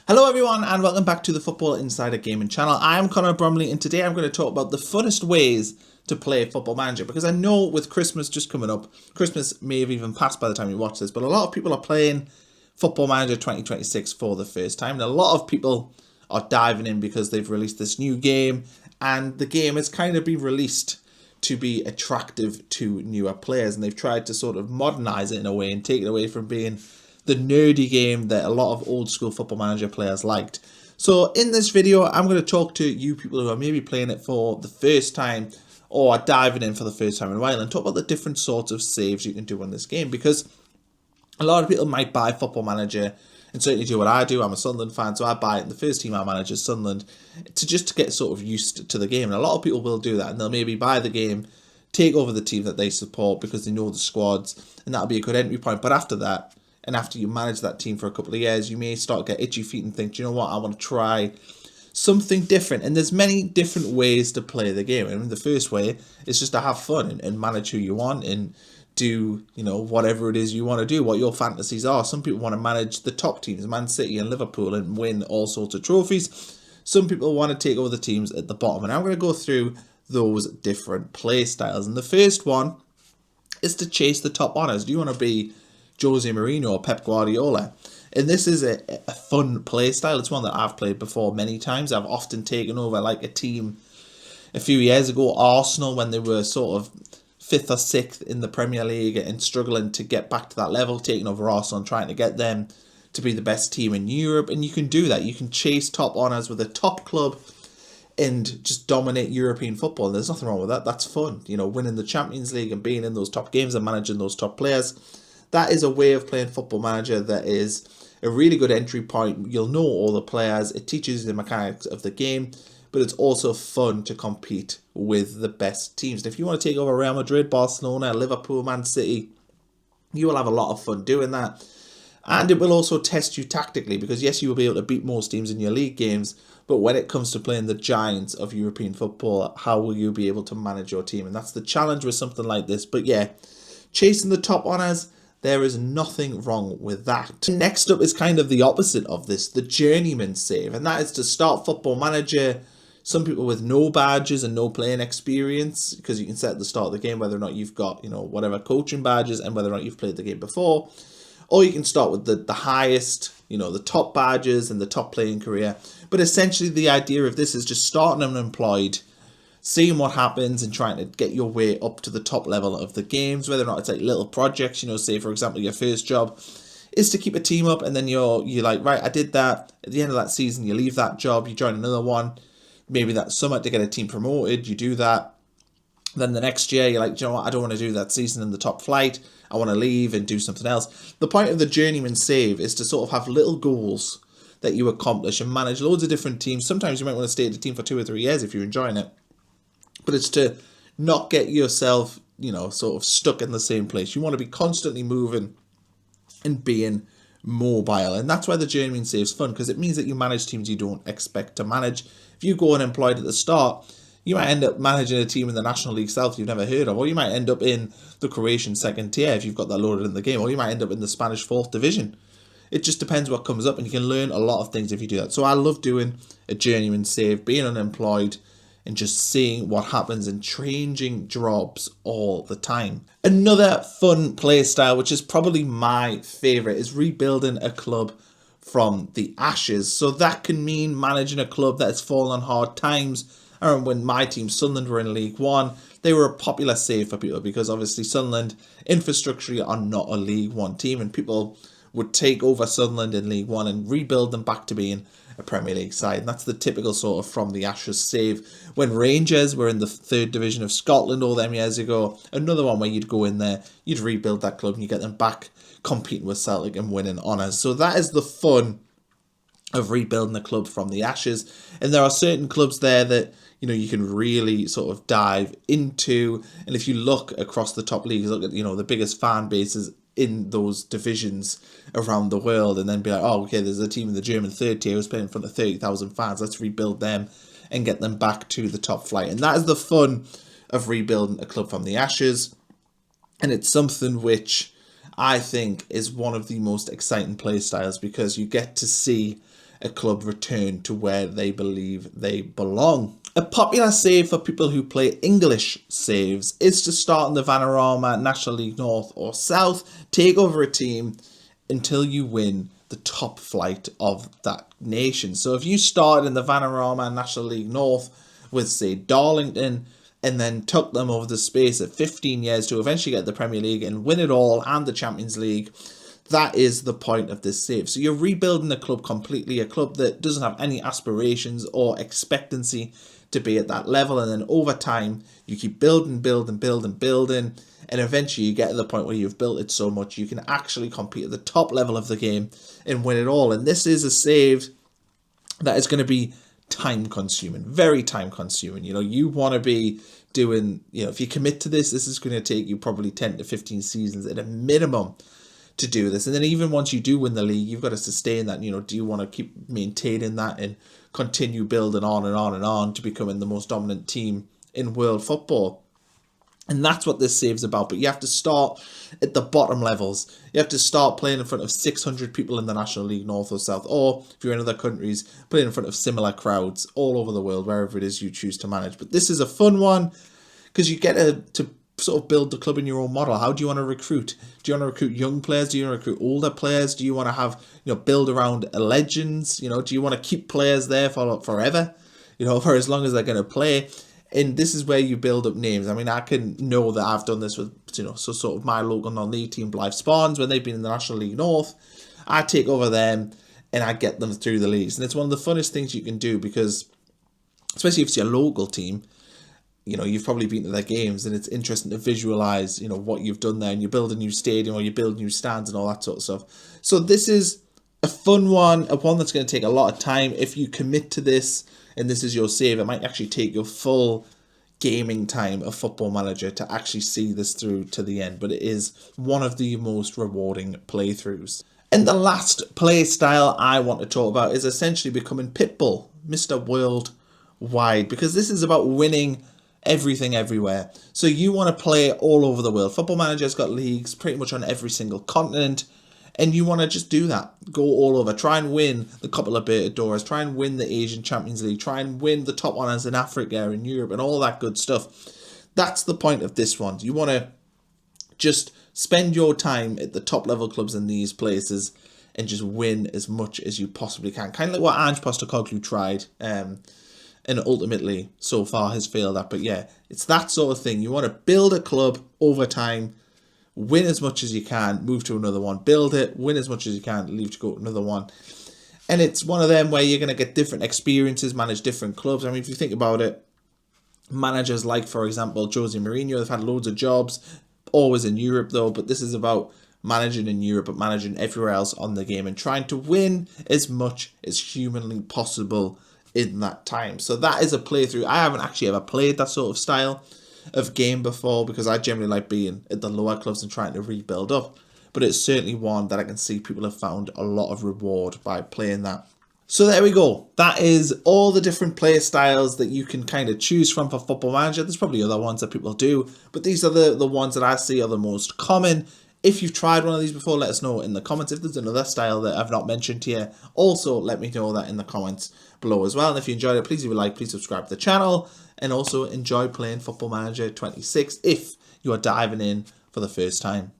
Hello everyone and welcome back to the Football Insider Gaming channel. I am Connor Bromley and today I'm going to talk about the funnest ways to play Football Manager, because I know with Christmas just coming up, Christmas may have even passed by the time you watch this, but a lot of people are playing Football Manager 2026 for the first time, and a lot of people are diving in because they've released this new game and the game has kind of been released to be attractive to newer players, and they've tried to sort of modernize it in a way and take it away from being the nerdy game that a lot of old school Football Manager players liked. So in this video, I'm going to talk to you people who are maybe playing it for the first time or are diving in for the first time in a while and talk about the different sorts of saves you can do on this game, because a lot of people might buy Football Manager and certainly do what I do. I'm a Sunderland fan, so I buy it and the first team I manage is Sunderland to get sort of used to the game. And a lot of people will do that and they'll maybe buy the game, take over the team that they support because they know the squads, and that'll be a good entry point. But after that, and after you manage that team for a couple of years, you may start to get itchy feet and think, do you know what, I want to try something different. And there's many different ways to play the game. I mean, the first way is just to have fun and manage who you want and do, whatever it is you want to do, what your fantasies are. Some people want to manage the top teams, Man City and Liverpool, and win all sorts of trophies. Some people want to take over the teams at the bottom. And I'm going to go through those different play styles. And the first one is to chase the top honours. Do you want to be Jose Mourinho or Pep Guardiola? And this is a fun play style. It's one that I've played before many times. I've often taken over like a team a few years ago, Arsenal, when they were sort of 5th or 6th in the Premier League and struggling to get back to that level, taking over Arsenal and trying to get them to be the best team in Europe. And you can do that. You can chase top honours with a top club and just dominate European football. There's nothing wrong with that. That's fun. Winning the Champions League and being in those top games and managing those top players. That is a way of playing Football Manager that is a really good entry point. You'll know all the players. It teaches you the mechanics of the game, but it's also fun to compete with the best teams. And if you want to take over Real Madrid, Barcelona, Liverpool, Man City, you will have a lot of fun doing that. And it will also test you tactically, because yes, you will be able to beat most teams in your league games, but when it comes to playing the giants of European football, how will you be able to manage your team? And that's the challenge with something like this. But yeah, chasing the top honours, there is nothing wrong with that. Next up is kind of the opposite of this, the journeyman save. And that is to start Football Manager. Some people with no badges and no playing experience, because you can set at the start of the game whether or not you've got, whatever coaching badges and whether or not you've played the game before. Or you can start with the highest, the top badges and the top playing career. But essentially the idea of this is just starting unemployed, seeing what happens and trying to get your way up to the top level of the games, whether or not it's like little projects, say for example your first job is to keep a team up, and then you're like, right, I did that. At the end of that season you leave that job, you join another one, maybe that summer to get a team promoted, you do that. Then the next year you're like, do you know what, I don't want to do that season in the top flight, I want to leave and do something else. The point of the journeyman save is to sort of have little goals that you accomplish and manage loads of different teams. Sometimes you might want to stay at the team for 2 or 3 years if you're enjoying it. But it's to not get yourself, sort of stuck in the same place. You want to be constantly moving and being mobile. And that's why the journeyman save is fun, because it means that you manage teams you don't expect to manage. If you go unemployed at the start, you might end up managing a team in the National League South you've never heard of, or you might end up in the Croatian second tier if you've got that loaded in the game, or you might end up in the Spanish 4th division. It just depends what comes up, and you can learn a lot of things if you do that. So I love doing a journeyman save, being unemployed, and just seeing what happens and changing jobs all the time. Another fun play style, which is probably my favourite, is rebuilding a club from the ashes. So that can mean managing a club that has fallen on hard times. I remember when my team, Sunderland, were in League One, they were a popular save for people because obviously Sunderland infrastructure are not a League One team, and people would take over Sunderland in League One and rebuild them back to being a Premier League side. And that's the typical sort of from the ashes save. When Rangers were in the 3rd division of Scotland all them years ago, another one where you'd go in there, you'd rebuild that club and you get them back competing with Celtic and winning honours. So that is the fun of rebuilding a club from the ashes. And there are certain clubs there that you can really sort of dive into. And if you look across the top leagues, look at the biggest fan bases in those divisions around the world, and then be like, oh, okay, there's a team in the German 3rd tier who's playing in front of 30,000 fans. Let's rebuild them and get them back to the top flight. And that is the fun of rebuilding a club from the ashes. And it's something which I think is one of the most exciting play styles, because you get to see a club return to where they believe they belong. A popular save for people who play English saves is to start in the Vanarama, National League North or South, take over a team until you win the top flight of that nation. So if you started in the Vanarama, National League North with, say, Darlington, and then took them over the space of 15 years to eventually get the Premier League and win it all and the Champions League, that is the point of this save. So you're rebuilding the club completely, a club that doesn't have any aspirations or expectancy to be at that level, and then over time you keep building, and eventually you get to the point where you've built it so much you can actually compete at the top level of the game and win it all. And this is a save that is going to be time consuming, very time consuming. You know, you want to be doing, you know, if you commit to this is going to take you probably 10 to 15 seasons at a minimum to do this. And then even once you do win the league, you've got to sustain that. You know, do you want to keep maintaining that and continue building on and on and on to becoming the most dominant team in world football? And that's what this save's about. But you have to start at the bottom levels. You have to start playing in front of 600 people in the National League North or South. Or if you're in other countries, playing in front of similar crowds all over the world, wherever it is you choose to manage. But this is a fun one because you get to sort of build the club in your own model. How do you want to recruit? Do you want to recruit young players? Do you want to recruit older players? Do you want to have, you know, build around legends? You know, do you want to keep players there for forever? You know, for as long as they're going to play? And this is where you build up names. I mean, I can know that I've done this with, you know, so sort of my local non-league team, Blythe Spawns, when they've been in the National League North. I take over them and I get them through the leagues. And it's one of the funnest things you can do because, especially if it's your local team, you know, you've probably been to their games and it's interesting to visualize, you know, what you've done there, and you build a new stadium or you build new stands and all that sort of stuff. So this is a fun one, a one that's going to take a lot of time. If you commit to this and this is your save, it might actually take your full gaming time of Football Manager to actually see this through to the end. But it is one of the most rewarding playthroughs. And the last play style I want to talk about is essentially becoming Pitbull, Mr. Worldwide, because this is about winning everything everywhere. So you want to play all over the world. Football Manager's got leagues pretty much on every single continent, and you want to just do that. Go all over. Try and win the Copa Libertadores. Try and win the Asian Champions League. Try and win the top honors in Africa and Europe and all that good stuff. That's the point of this one. You want to just spend your time at the top level clubs in these places and just win as much as you possibly can. Kind of like what Ange Postecoglou tried, and ultimately so far has failed at. But yeah, it's that sort of thing. You want to build a club over time, win as much as you can, move to another one, build it, win as much as you can, leave to go to another one. And it's one of them where you're going to get different experiences, manage different clubs. I mean, if you think about it, managers like, for example, Jose Mourinho, they've had loads of jobs, always in Europe though, but this is about managing in Europe, but managing everywhere else on the game and trying to win as much as humanly possible in that time. So that is a playthrough. I haven't actually ever played that sort of style of game before because I generally like being at the lower clubs and trying to rebuild up, but it's certainly one that I can see people have found a lot of reward by playing that. So there we go. That is all the different player styles that you can kind of choose from for Football Manager. There's probably other ones that people do, but these are the ones that I see are the most common. If you've tried one of these before, let us know in the comments. If there's another style that I've not mentioned here, also let me know that in the comments below as well. And if you enjoyed it, please leave a like, please subscribe to the channel, and also enjoy playing Football Manager 26 if you are diving in for the first time.